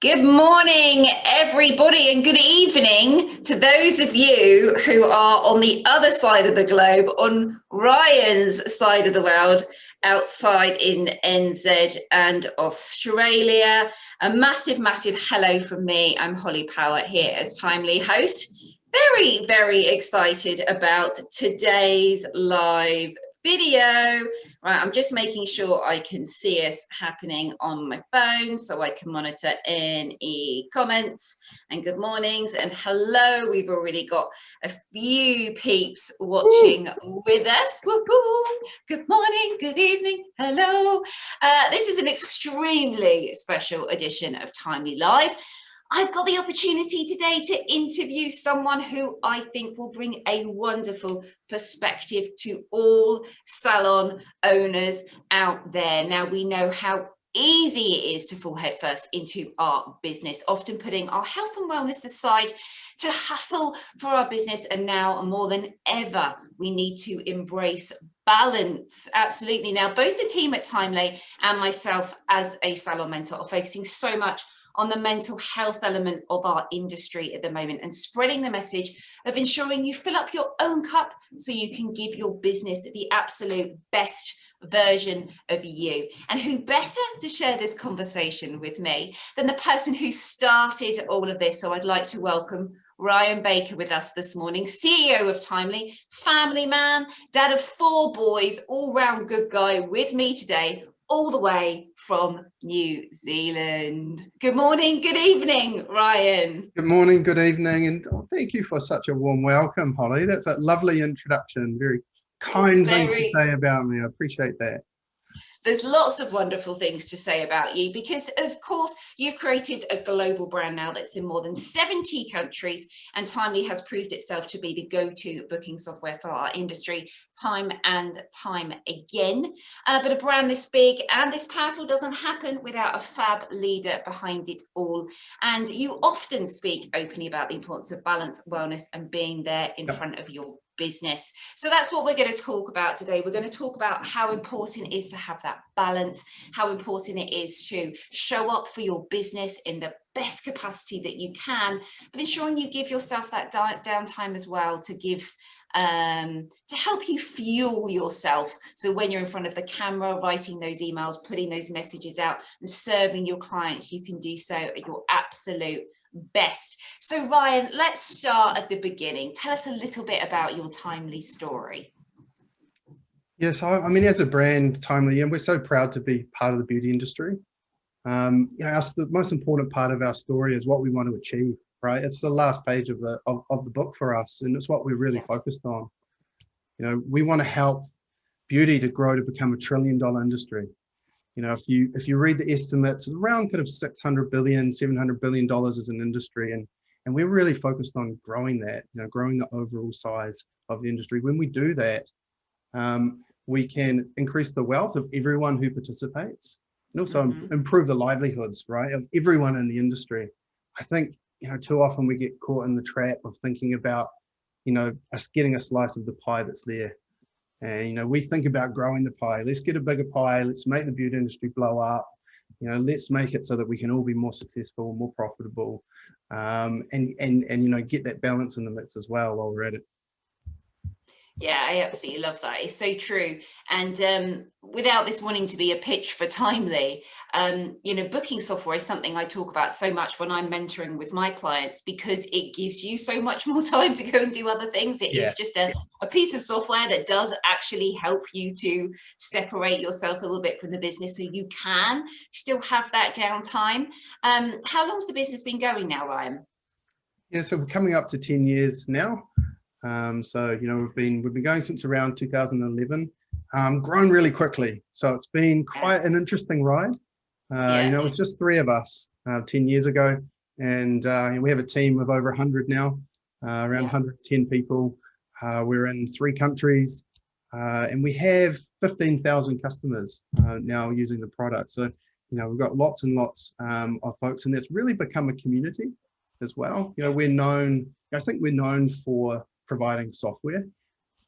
Good morning, everybody, and good evening to those of you who are on the other side of the globe, on Ryan's side of the world, outside in NZ and Australia. A massive, massive hello from me. I'm Hollie Power here as Timely host. Very, very excited about today's live video. Right, I'm just making sure I can see us happening on my phone so I can monitor any comments and good mornings and hello. We've already got a few peeps watching with us. Woo-hoo. Good morning, good evening, hello. This is an extremely special edition of Timely Live. I've got the opportunity today to interview someone who I think will bring a wonderful perspective to all salon owners out there. Now, we know how easy it is to fall headfirst into our business, often putting our health and wellness aside to hustle for our business. And now more than ever, we need to embrace balance. Absolutely. Now, both the team at Timely and myself as a salon mentor are focusing so much on the mental health element of our industry at the moment and spreading the message of ensuring you fill up your own cup so you can give your business the absolute best version of you. And who better to share this conversation with me than the person who started all of this? So I'd like to welcome Ryan Baker with us this morning, CEO of Timely, family man, dad of 4 boys, all-round good guy with me today, all the way from New Zealand. Good morning, good evening, Ryan. Good morning, good evening, and thank you for such a warm welcome, Hollie. That's a lovely introduction. Very kind things to say about me. I appreciate that. There's lots of wonderful things to say about you because, of course, you've created a global brand now that's in more than 70 countries, and Timely has proved itself to be the go-to booking software for our industry time and time again. But a brand this big and this powerful doesn't happen without a fab leader behind it all. And you often speak openly about the importance of balance, wellness, and being there in front of your business. So that's what we're going to talk about today. We're going to talk about how important it is to have that balance, how important it is to show up for your business in the best capacity that you can, but ensuring you give yourself that downtime as well to give to help you fuel yourself. So when you're in front of the camera, writing those emails, putting those messages out and serving your clients, you can do so at your absolute best. So Ryan, let's start at the beginning. Tell us a little bit about your Timely story. Yes, I mean, as a brand, Timely, and we're so proud to be part of the beauty industry. The most important part of our story is what we want to achieve, right? It's the last page of the book for us, and it's what we're really focused on. We want to help beauty to grow to become $1 trillion industry. If you read the estimates, around kind of $600 billion, $700 billion as an industry, and we're really focused on growing that, growing the overall size of the industry. When we do that, we can increase the wealth of everyone who participates, and also improve the livelihoods, right, of everyone in the industry. I think too often we get caught in the trap of thinking about us getting a slice of the pie that's there. And we think about growing the pie. Let's get a bigger pie. Let's make the beauty industry blow up. Let's make it so that we can all be more successful, more profitable, and get that balance in the mix as well while we're at it. Yeah, I absolutely love that. It's so true. And without this wanting to be a pitch for Timely, booking software is something I talk about so much when I'm mentoring with my clients because it gives you so much more time to go and do other things. It is just a piece of software that does actually help you to separate yourself a little bit from the business so you can still have that downtime. How long's the business been going now, Ryan? Yeah, so we're coming up to 10 years now. We've been going since around 2011, grown really quickly. So it's been quite an interesting ride. It was just 3 of us 10 years ago, and we have a team of over 100 now, around 110 people. We're in 3 countries, and we have 15,000 customers now using the product. So we've got lots and lots of folks, and it's really become a community as well. I think we're known for providing software,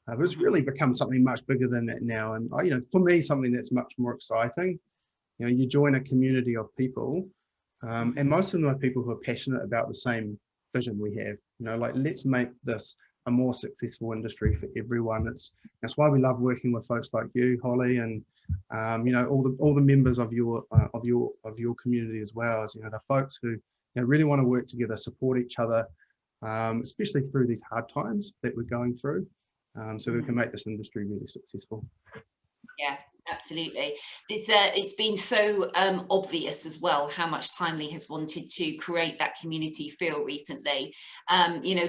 but it's really become something much bigger than that now. And for me, something that's much more exciting. You join a community of people And most of them are people who are passionate about the same vision we have. Like, let's make this a more successful industry for everyone. That's why we love working with folks like you, Hollie, and all the members of your community as well, as the folks who really want to work together, support each other, especially through these hard times that we're going through, so we can make this industry really successful. Yeah, absolutely. It's been so obvious as well how much Timely has wanted to create that community feel recently.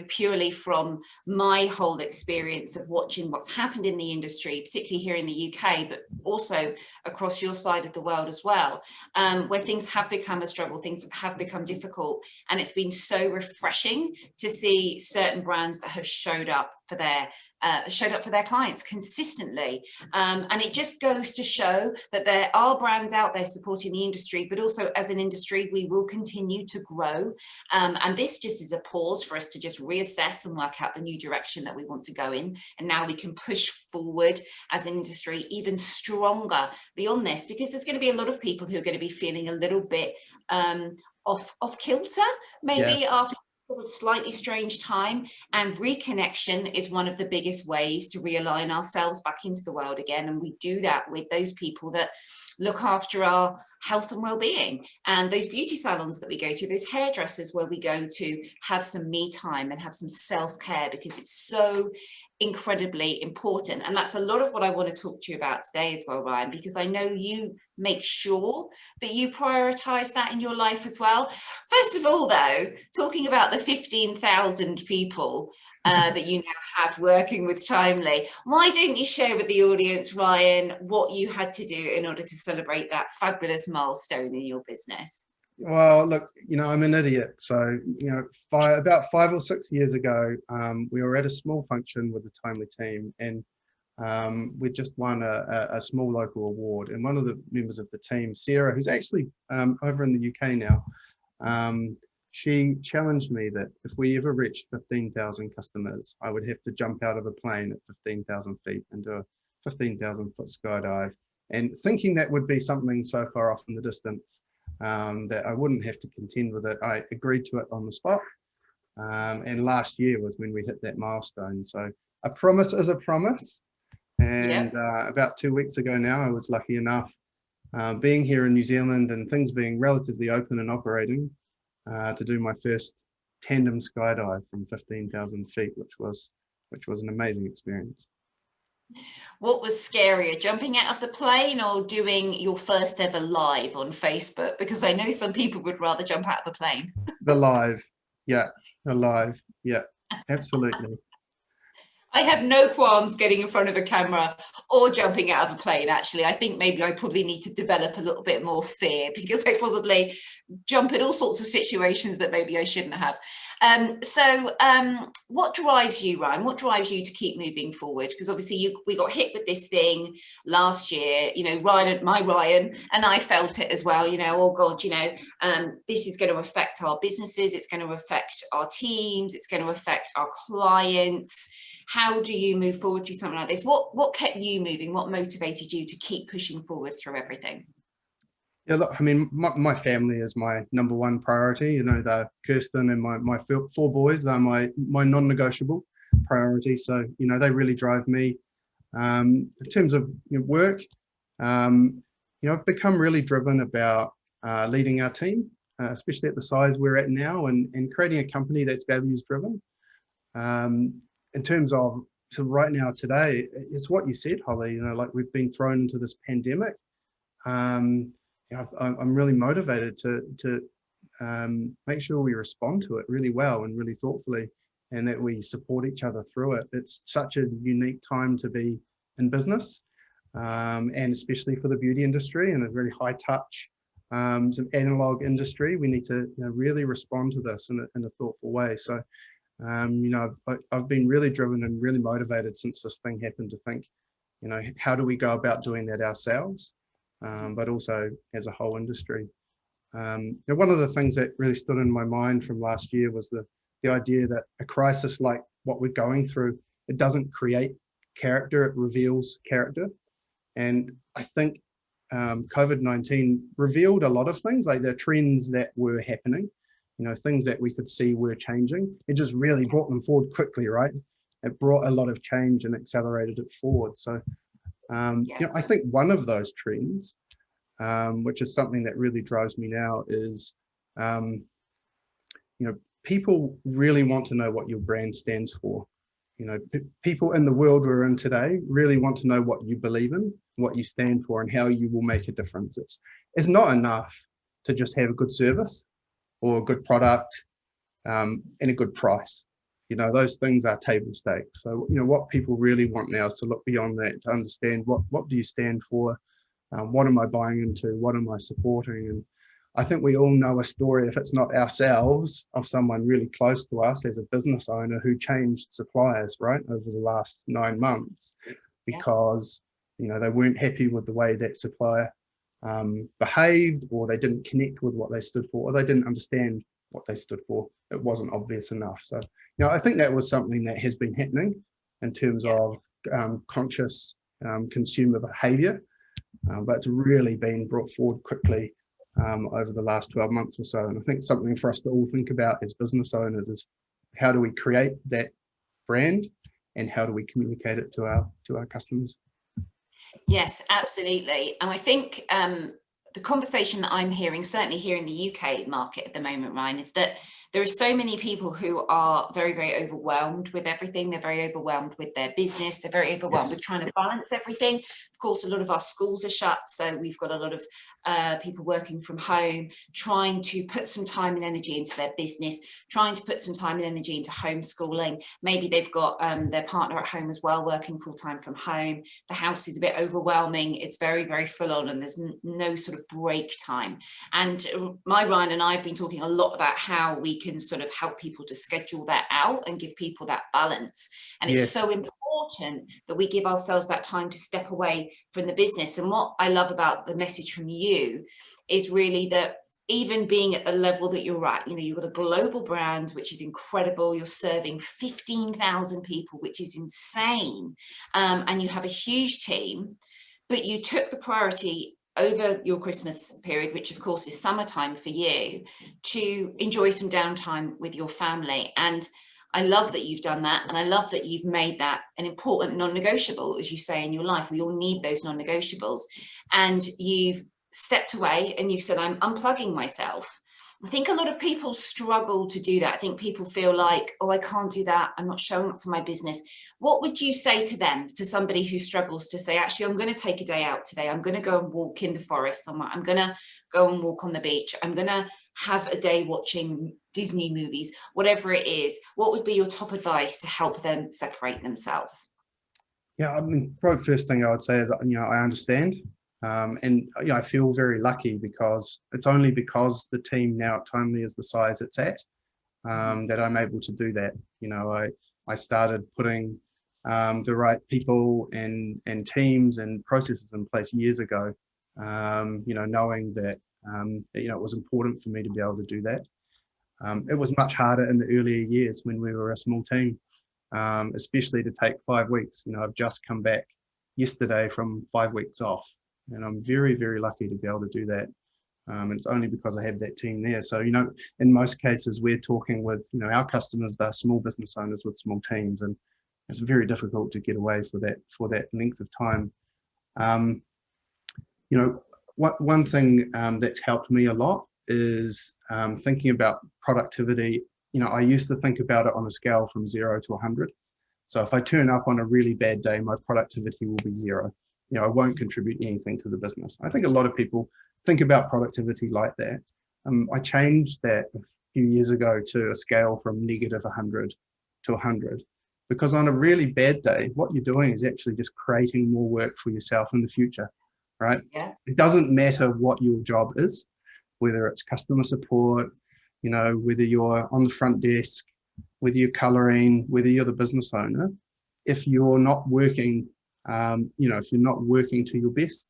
Purely from my whole experience of watching what's happened in the industry, particularly here in the UK, but also across your side of the world as well, where things have become a struggle, things have become difficult, and it's been so refreshing to see certain brands that have showed up for their clients consistently, and it just goes to show that there are brands out there supporting the industry, but also as an industry we will continue to grow, and this just is a pause for us to just reassess and work out the new direction that we want to go in, and now we can push forward as an industry even stronger beyond this, because there's going to be a lot of people who are going to be feeling a little bit off kilter maybe after sort of slightly strange time, and reconnection is one of the biggest ways to realign ourselves back into the world again, and we do that with those people that look after our health and well-being, and those beauty salons that we go to, those hairdressers where we go to have some me time and have some self-care, because it's so incredibly important. And that's a lot of what I want to talk to you about today as well, Ryan, because I know you make sure that you prioritize that in your life as well. First of all, though, talking about the 15,000 people that you now have working with Timely, why don't you share with the audience, Ryan, what you had to do in order to celebrate that fabulous milestone in your business? Well, look, I'm an idiot. So, about 5 or 6 years ago, we were at a small function with the Timely team, and we just won a small local award. And one of the members of the team, Sarah, who's actually over in the UK now, she challenged me that if we ever reached 15,000 customers, I would have to jump out of a plane at 15,000 feet and do a 15,000 foot skydive. And thinking that would be something so far off in the distance, that I wouldn't have to contend with it, I agreed to it on the spot. And last year was when we hit that milestone. So a promise is a promise. And about 2 weeks ago now, I was lucky enough, being here in New Zealand and things being relatively open and operating, to do my first tandem skydive from 15,000 feet, which was an amazing experience. What was scarier, jumping out of the plane or doing your first ever live on Facebook? Because I know some people would rather jump out of the plane. The live, yeah, absolutely. I have no qualms getting in front of a camera or jumping out of a plane, actually. I think maybe I probably need to develop a little bit more fear, because I probably jump in all sorts of situations that maybe I shouldn't have. What drives you, Ryan? What drives you to keep moving forward? Because obviously we got hit with this thing last year, Ryan and I felt it as well, oh God, this is going to affect our businesses, it's going to affect our teams, it's going to affect our clients. How do you move forward through something like this? What kept you moving? What motivated you to keep pushing forward through everything? Yeah, look, I mean, my family is my number one priority. They're Kirsten and my 4 boys. They're my non-negotiable priority. So, they really drive me. In terms of work, I've become really driven about leading our team, especially at the size we're at now, and creating a company that's values driven. In terms of right now today, it's what you said, Hollie. Like, we've been thrown into this pandemic. I'm really motivated to make sure we respond to it really well and really thoughtfully, and that we support each other through it. It's such a unique time to be in business, and especially for the beauty industry, and a very high touch, some analog industry. We need to really respond to this in a thoughtful way. So, I've been really driven and really motivated since this thing happened to think, how do we go about doing that ourselves? But also as a whole industry. One of the things that really stood in my mind from last year was the idea that a crisis like what we're going through, it doesn't create character, it reveals character. And I think COVID-19 revealed a lot of things, like the trends that were happening, things that we could see were changing. It just really brought them forward quickly, right? It brought a lot of change and accelerated it forward. So, I think one of those trends, which is something that really drives me now, is, people really want to know what your brand stands for. People in the world we're in today really want to know what you believe in, what you stand for, and how you will make a difference. It's not enough to just have a good service or a good product and a good price. Those things are table stakes. So, what people really want now is to look beyond that, to understand what do you stand for, what am I buying into, what am I supporting. And I think we all know a story, if it's not ourselves, of someone really close to us as a business owner who changed suppliers, right, over the last 9 months because, they weren't happy with the way that supplier behaved, or they didn't connect with what they stood for, or they didn't understand what they stood for. It wasn't obvious enough. So, I think that was something that has been happening in terms of conscious consumer behavior, but it's really been brought forward quickly over the last 12 months or so. And I think something for us to all think about as business owners is, how do we create that brand and how do we communicate it to our customers? Yes, absolutely. And I think the conversation that I'm hearing, certainly here in the UK market at the moment, Ryan, is that there are so many people who are very, very overwhelmed with everything. They're very overwhelmed with their business. They're very overwhelmed with trying to balance everything. Of course, a lot of our schools are shut, so we've got a lot of people working from home, trying to put some time and energy into their business, trying to put some time and energy into homeschooling. Maybe they've got their partner at home as well, working full time from home. The house is a bit overwhelming. It's very, very full on, and there's no sort of break time. And Ryan and I have been talking a lot about how we can sort of help people to schedule that out and give people that balance. And it's so important that we give ourselves that time to step away from the business. And what I love about the message from you is really that even being at the level that you're at, you've got a global brand, which is incredible. You're serving 15,000 people, which is insane. And you have a huge team, but you took the priority over your Christmas period, which of course is summertime for you, to enjoy some downtime with your family. And I love that you've done that. And I love that you've made that an important non-negotiable, as you say, in your life. We all need those non-negotiables. And you've stepped away and you've said, I'm unplugging myself. I think a lot of people struggle to do that. I think people feel like, oh, I can't do that. I'm not showing up for my business. What would you say to them, to somebody who struggles to say, actually, I'm going to take a day out today. I'm going to go and walk in the forest somewhere. I'm going to go and walk on the beach. I'm going to have a day watching Disney movies, whatever it is. What would be your top advice to help them separate themselves? Yeah, I mean, probably first thing I would say is, I understand. And I feel very lucky because it's only because the team now at Timely is the size it's at that I'm able to do that. I started putting the right people and teams and processes in place years ago, knowing that, it was important for me to be able to do that. It was much harder in the earlier years when we were a small team, especially to take 5 weeks. I've just come back yesterday from 5 weeks off. And I'm very, very lucky to be able to do that. And it's only because I have that team there. So, in most cases, we're talking with, our customers, they're small business owners with small teams, and it's very difficult to get away for that length of time. One thing that's helped me a lot is thinking about productivity. I used to think about it on a scale from 0 to 100. So if I turn up on a really bad day, my productivity will be 0. I won't contribute anything to the business. I think a lot of people think about productivity like that. I changed that a few years ago to a scale from negative 100 to 100, because on a really bad day, what you're doing is actually just creating more work for yourself in the future, right? Yeah. It doesn't matter what your job is, whether it's customer support, whether you're on the front desk, whether you're coloring, whether you're the business owner. If you're not working if you're not working to your best,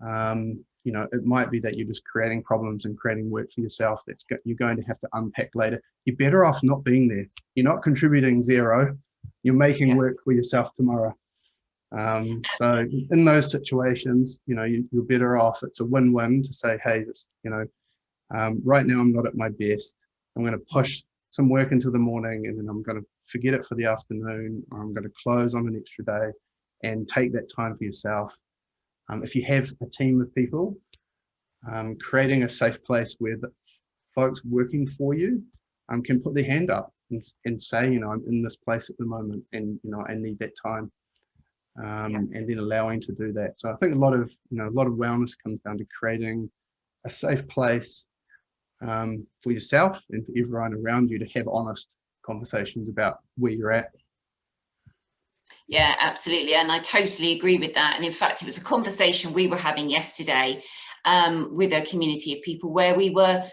it might be that you're just creating problems and creating work for yourself you're going to have to unpack later. You're better off not being there. You're not contributing 0. You're making work for yourself tomorrow. So in those situations, you know, you're better off. It's a win-win to say, hey, this, you know, right now I'm not at my best. I'm going to push some work into the morning, and then I'm going to forget it for the afternoon, or I'm going to close on an extra day and take that time for yourself. If you have a team of people, creating a safe place where the folks working for you can put their hand up and say, you know, I'm in this place at the moment, and you know, I need that time. And then allowing to do that. So I think a lot of wellness comes down to creating a safe place for yourself and for everyone around you to have honest conversations about where you're at. Yeah, absolutely. And I totally agree with that. And in fact, it was a conversation we were having yesterday with a community of people where we were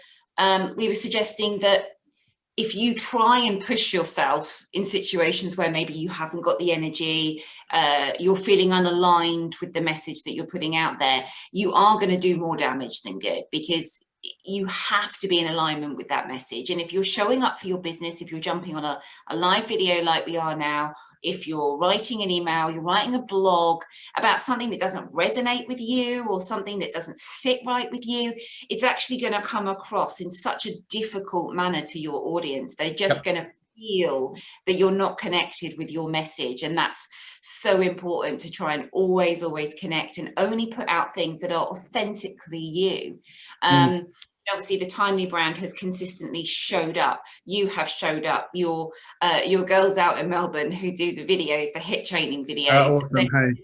suggesting that if you try and push yourself in situations where maybe you haven't got the energy, you're feeling unaligned with the message that you're putting out there, you are going to do more damage than good, because you have to be in alignment with that message. And if you're showing up for your business, if you're jumping on a live video like we are now, if you're writing an email, you're writing a blog about something that doesn't resonate with you or something that doesn't sit right with you, it's actually going to come across in such a difficult manner to your audience. They're just going to feel that you're not connected with your message. And that's so important, to try and always connect and only put out things that are authentically you. Obviously the Timely brand has consistently showed up. You have showed up. Your girls out in Melbourne who do the videos, the HIIT training videos, Awesome. Hey,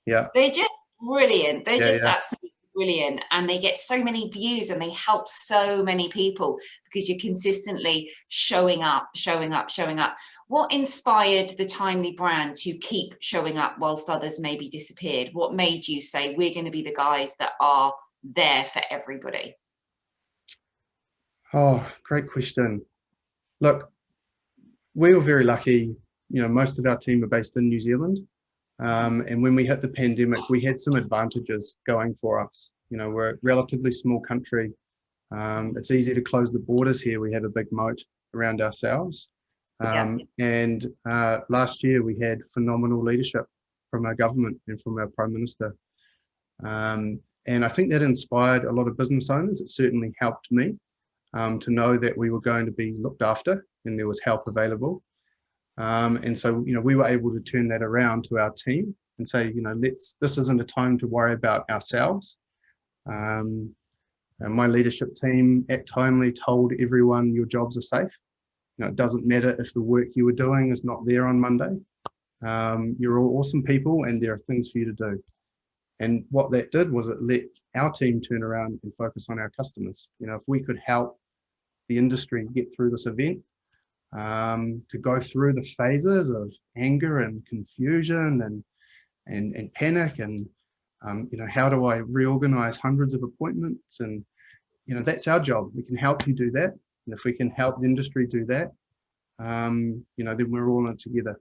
yeah, they're just brilliant. They're just yeah. absolutely brilliant, and they get so many views and they help so many people because you're consistently showing up. What inspired the Timely brand to keep showing up whilst others maybe disappeared? What made you say, we're going to be the guys that are there for everybody? Oh, great question. Look, we were very lucky. You know, most of our team are based in New Zealand. And when we hit the pandemic, we had some advantages going for us. You know, we're a relatively small country. It's easy to close the borders here. We have a big moat around ourselves. And last year we had phenomenal leadership from our government and from our Prime Minister. And I think that inspired a lot of business owners. It certainly helped me to know that we were going to be looked after and there was help available. And so, you know, we were able to turn that around to our team and say, you know, this isn't a time to worry about ourselves. And my leadership team at Timely told everyone, your jobs are safe. You know, it doesn't matter if the work you were doing is not there on Monday. You're all awesome people and there are things for you to do. And what that did was it let our team turn around and focus on our customers. You know, if we could help the industry get through this event, to go through the phases of anger and confusion and panic and you know, how do I reorganize hundreds of appointments? And you know, that's our job. We can help you do that, and if we can help the industry do that, you know, then we're all in it together.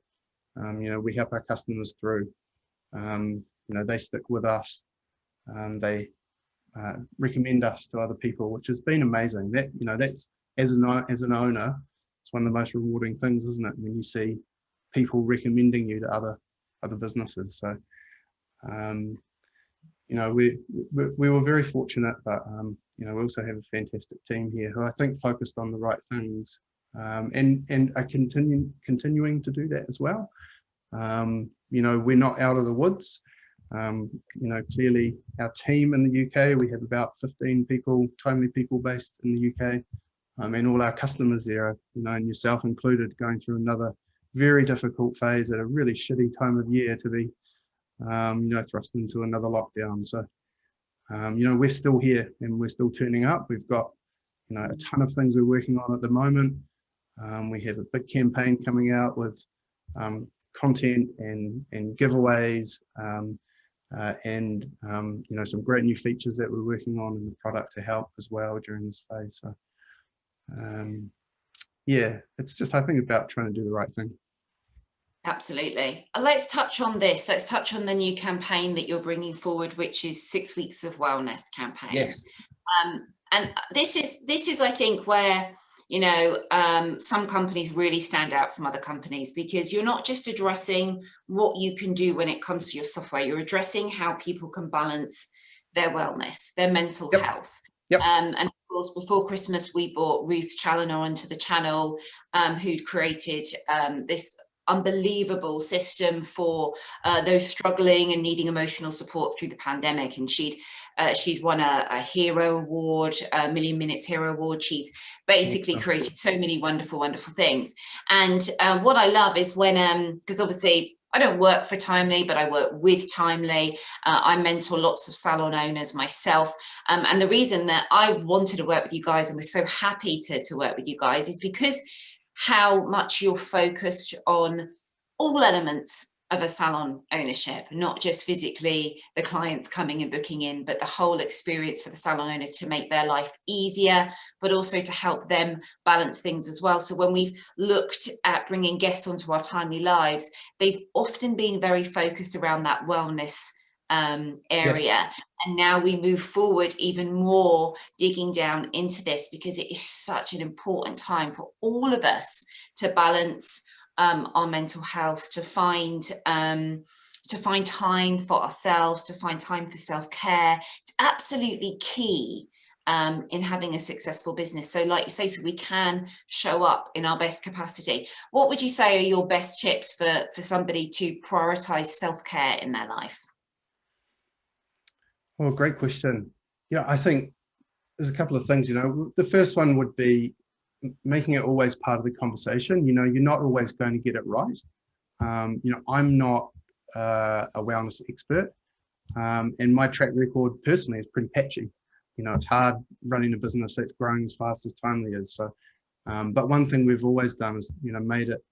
You know, we help our customers through. You know, they stick with us. They recommend us to other people, which has been amazing. That, you know, that's as an owner, it's one of the most rewarding things, isn't it, when you see people recommending you to other businesses. So you know, we were very fortunate, but you know, we also have a fantastic team here who I think focused on the right things, and are continuing to do that as well. You know, we're not out of the woods. You know, clearly our team in the UK, we have about 15 people, Timely people based in the UK. And all our customers there, you know, and yourself included, going through another very difficult phase at a really shitty time of year to be, you know, thrust into another lockdown. So, you know, we're still here and we're still turning up. We've got, you know, a ton of things we're working on at the moment. We have a big campaign coming out with content and giveaways, and you know, some great new features that we're working on in the product to help as well during this phase. So. Yeah, it's just, I think, about trying to do the right thing. Absolutely. Let's touch on this. Let's touch on the new campaign that you're bringing forward, which is 6 Weeks of Wellness campaign. Yes. And this is, I think, where some companies really stand out from other companies because you're not just addressing what you can do when it comes to your software, you're addressing how people can balance their wellness, their mental health. Yep. And of course, before Christmas, we brought Ruth Challoner onto the channel, who'd created this unbelievable system for those struggling and needing emotional support through the pandemic. And she's won a hero award, a Million Minutes Hero Award. She's basically created so many wonderful things. And what I love is when, because obviously I don't work for Timely, but I work with Timely. I mentor lots of salon owners myself. And the reason that I wanted to work with you guys and was so happy to work with you guys is because how much you're focused on all elements of a salon ownership, not just physically the clients coming and booking in, but the whole experience for the salon owners to make their life easier, but also to help them balance things as well. So when we've looked at bringing guests onto our Timely Lives, they've often been very focused around that wellness area. Yes. And now we move forward even more, digging down into this because it is such an important time for all of us to balance our mental health, to find time for ourselves, to find time for self-care. It's absolutely key in having a successful business. So like you say, so we can show up in our best capacity. What would you say are your best tips for somebody to prioritize self-care in their life? Well, great question. Yeah, I think there's a couple of things, the first one would be making it always part of the conversation. You're not always going to get it right. I'm not a wellness expert, and my track record personally is pretty patchy. It's hard running a business that's growing as fast as Timely is. So, but one thing we've always done is, made it,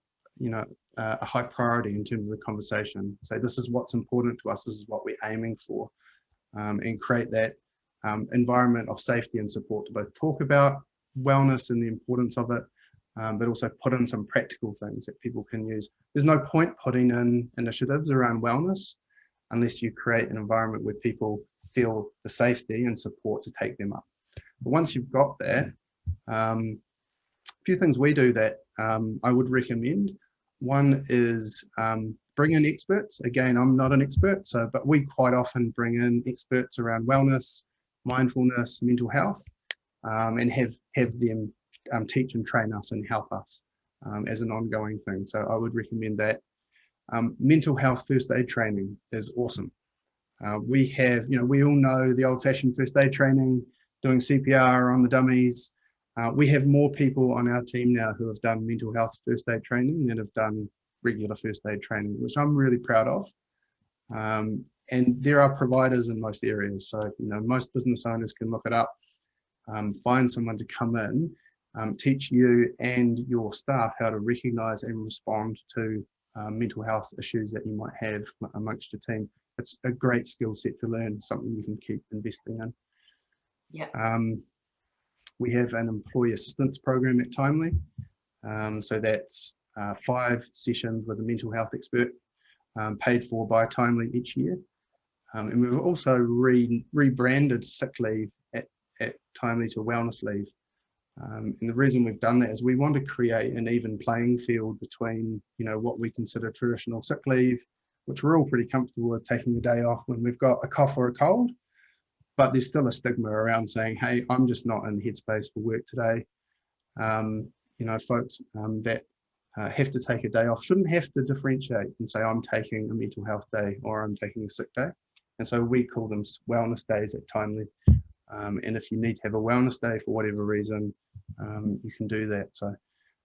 a high priority in terms of the conversation. Say, this is what's important to us. This is what we're aiming for, and create that environment of safety and support to both talk about wellness and the importance of it, but also put in some practical things that people can use. There's no point putting in initiatives around wellness unless you create an environment where people feel the safety and support to take them up. But once you've got that, a few things we do that I would recommend. One is bring in experts. Again, I'm not an expert, but we quite often bring in experts around wellness, mindfulness, mental health, and have them teach and train us and help us as an ongoing thing. So I would recommend that. Mental health first aid training is awesome. We have, we all know the old-fashioned first aid training, doing CPR on the dummies. We have more people on our team now who have done mental health first aid training than have done regular first aid training, which I'm really proud of. And there are providers in most areas. So, most business owners can look it up, find someone to come in, teach you and your staff how to recognize and respond to mental health issues that you might have amongst your team. It's a great skill set to learn, something you can keep investing in. Yeah. We have an employee assistance program at Timely. So that's 5 sessions with a mental health expert, paid for by Timely each year. And we've also rebranded sick leave at Timely to wellness leave. And the reason we've done that is we want to create an even playing field between, what we consider traditional sick leave, which we're all pretty comfortable with taking a day off when we've got a cough or a cold, but there's still a stigma around saying, hey, I'm just not in headspace for work today. Folks that have to take a day off shouldn't have to differentiate and say, I'm taking a mental health day or I'm taking a sick day. And so we call them wellness days at Timely. And if you need to have a wellness day for whatever reason, you can do that. So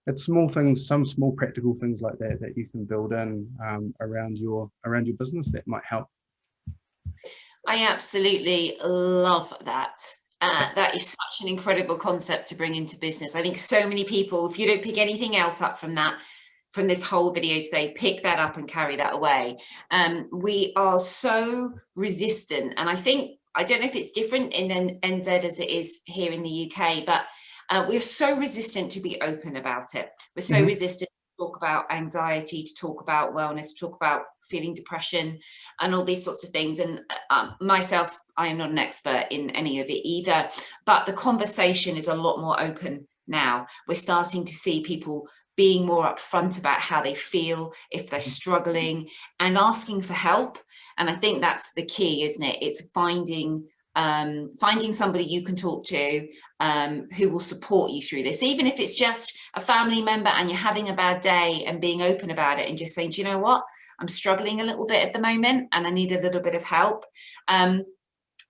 it's small things, some small practical things like that you can build in around your business that might help. I absolutely love that. That is such an incredible concept to bring into business. I think so many people, if you don't pick anything else up from this whole video today, pick that up and carry that away. We are so resistant, and I don't know if it's different in NZ as it is here in the UK, but we're so resistant to be open about it. We're so resistant to talk about anxiety, to talk about wellness, to talk about feeling depression and all these sorts of things. And myself, I am not an expert in any of it either, but the conversation is a lot more open now. We're starting to see people being more upfront about how they feel, if they're struggling, and asking for help. And I think that's the key, isn't it? It's finding somebody you can talk to who will support you through this, even if it's just a family member and you're having a bad day, and being open about it and just saying, do you know what, I'm struggling a little bit at the moment and I need a little bit of help.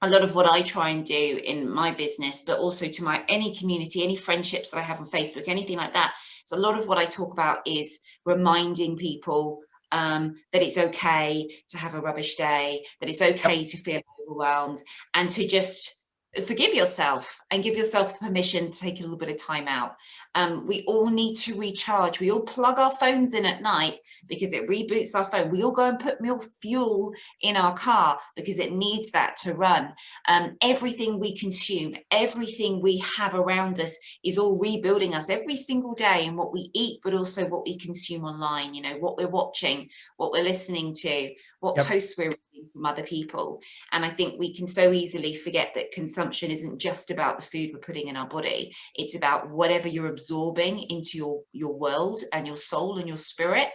A lot of what I try and do in my business, but also to any community, any friendships that I have on Facebook, anything like that. So a lot of what I talk about is reminding people that it's okay to have a rubbish day, that it's okay to feel overwhelmed, and to just forgive yourself and give yourself the permission to take a little bit of time out. We all need to recharge. We all plug our phones in at night because it reboots our phone. We all go and put more fuel in our car because it needs that to run. Everything we consume, everything we have around us is all rebuilding us every single day, and what we eat, but also what we consume online, you know, what we're watching, what we're listening to, what posts we're reading from other people. And I think we can so easily forget that consumption isn't just about the food we're putting in our body. It's about whatever you're absorbing into your world and your soul and your spirit.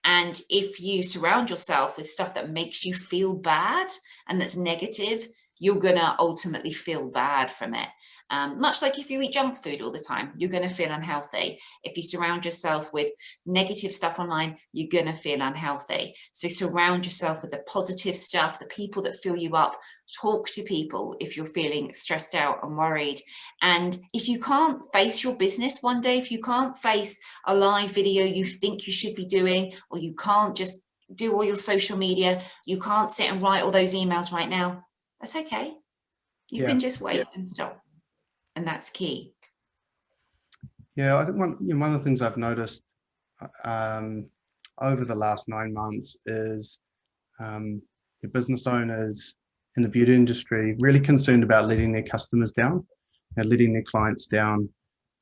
And if you surround yourself with stuff that makes you feel bad and that's negative, you're gonna ultimately feel bad from it. Much like if you eat junk food all the time, you're going to feel unhealthy. If you surround yourself with negative stuff online, you're going to feel unhealthy. So surround yourself with the positive stuff, the people that fill you up. Talk to people if you're feeling stressed out and worried. And if you can't face your business one day, if you can't face a live video you think you should be doing, or you can't just do all your social media, you can't sit and write all those emails right now, that's okay. You can just wait and stop. And that's key. Yeah, I think one of the things I've noticed over the last 9 months is your business owners in the beauty industry really concerned about letting their customers down and letting their clients down,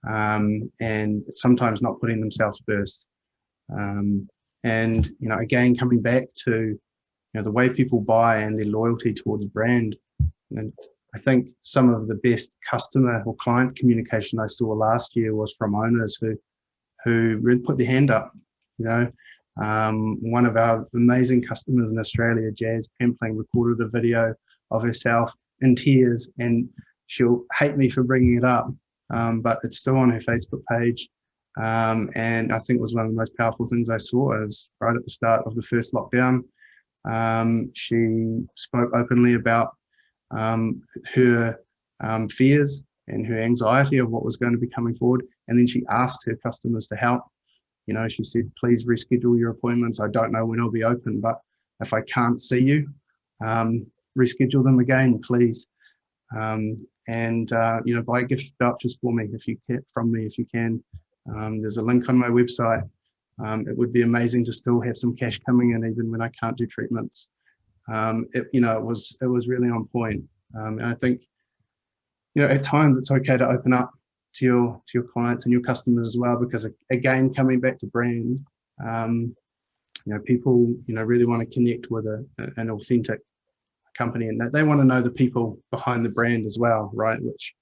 and sometimes not putting themselves first. And you know, again, coming back to the way people buy and their loyalty towards brand. And I think some of the best customer or client communication I saw last year was from owners who really put their hand up. One of our amazing customers in Australia, Jazz Pampling, recorded a video of herself in tears, and she'll hate me for bringing it up, but it's still on her Facebook page. And I think it was one of the most powerful things I saw. It was right at the start of the first lockdown. She spoke openly about her fears and her anxiety of what was going to be coming forward. And then she asked her customers to help. She said, please reschedule your appointments. I don't know when I'll be open, but if I can't see you, reschedule them again, please. Buy gift vouchers for me if you can. There's a link on my website. It would be amazing to still have some cash coming in even when I can't do treatments. It was really on point. And I think, at times it's okay to open up to your clients and your customers as well, because again, coming back to brand, people, really want to connect with an authentic company, and they want to know the people behind the brand as well, right? Which,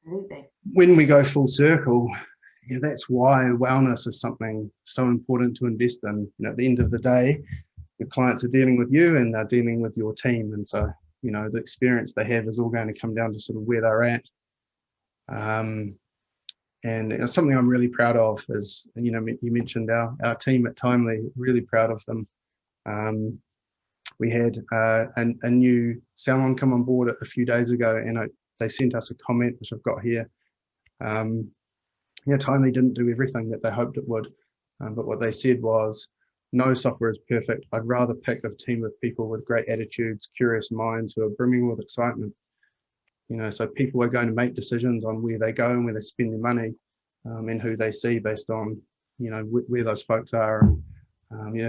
absolutely, when we go full circle, that's why wellness is something so important to invest in. At the end of the day, your clients are dealing with you and they're dealing with your team. And so, the experience they have is all going to come down to sort of where they're at. And it's something I'm really proud of is, you mentioned our team at Timely, really proud of them. We had a new salon come on board a few days ago, and they sent us a comment, which I've got here. Timely didn't do everything that they hoped it would, but what they said was, no software is perfect. I'd rather pick a team of people with great attitudes, curious minds who are brimming with excitement. So people are going to make decisions on where they go and where they spend their money, and who they see based on, where those folks are, and,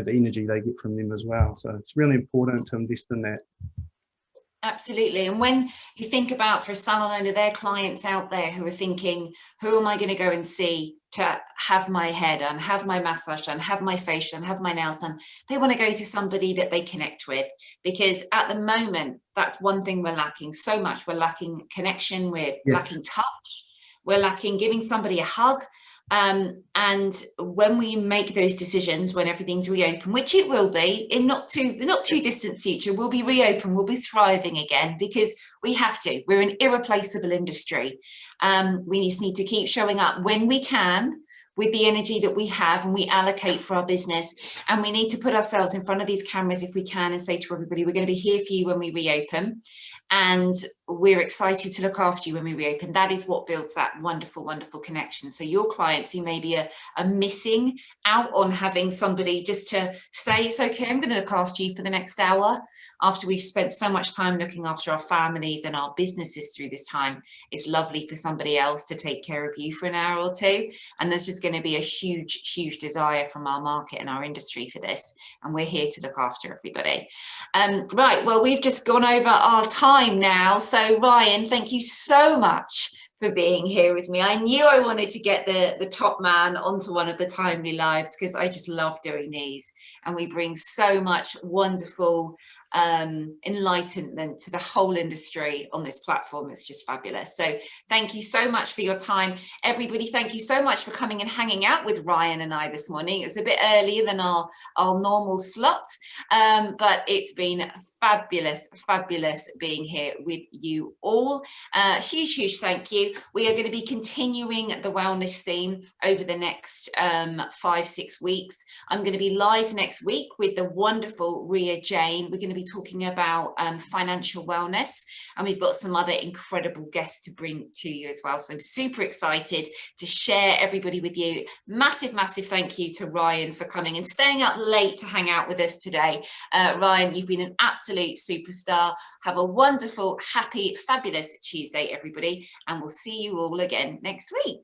the energy they get from them as well. So it's really important to invest in that. Absolutely. And when you think about, for a salon owner, their clients out there who are thinking, who am I going to go and see to have my hair done, have my massage done, have my facial done, have my nails done? They want to go to somebody that they connect with, because at the moment, that's one thing we're lacking so much. We're lacking connection, we're lacking touch, we're lacking giving somebody a hug. And when we make those decisions, when everything's reopened, which it will be in the not too distant future, we'll be reopened, we'll be thriving again, because we have to. We're an irreplaceable industry. We just need to keep showing up when we can, with the energy that we have and we allocate for our business. And we need to put ourselves in front of these cameras if we can and say to everybody, we're going to be here for you when we reopen. And we're excited to look after you when we reopen. That is what builds that wonderful, wonderful connection. So your clients who maybe are missing out on having somebody just to say, it's okay, I'm going to look after you for the next hour, after we've spent so much time looking after our families and our businesses through this time, it's lovely for somebody else to take care of you for an hour or two. And there's just going to be a huge, huge desire from our market and our industry for this. And we're here to look after everybody. Right, well, we've just gone over our time now. So Ryan, thank you so much for being here with me. I knew I wanted to get the top man onto one of the Timely Lives, because I just love doing these, and we bring so much wonderful enlightenment to the whole industry on this platform. It's just fabulous. So thank you so much for your time, everybody. Thank you so much for coming and hanging out with Ryan and I this morning. It's a bit earlier than our normal slot, but it's been fabulous being here with you all. Huge thank you. We are going to be continuing the wellness theme over the next 5-6 weeks. I'm going to be live next week with the wonderful Ria Jane. We're going to be talking about financial wellness, and we've got some other incredible guests to bring to you as well. So I'm super excited to share everybody with you. Massive thank you to Ryan for coming and staying up late to hang out with us today. Ryan, you've been an absolute superstar. Have a wonderful, happy, fabulous Tuesday, everybody, and we'll see you all again next week.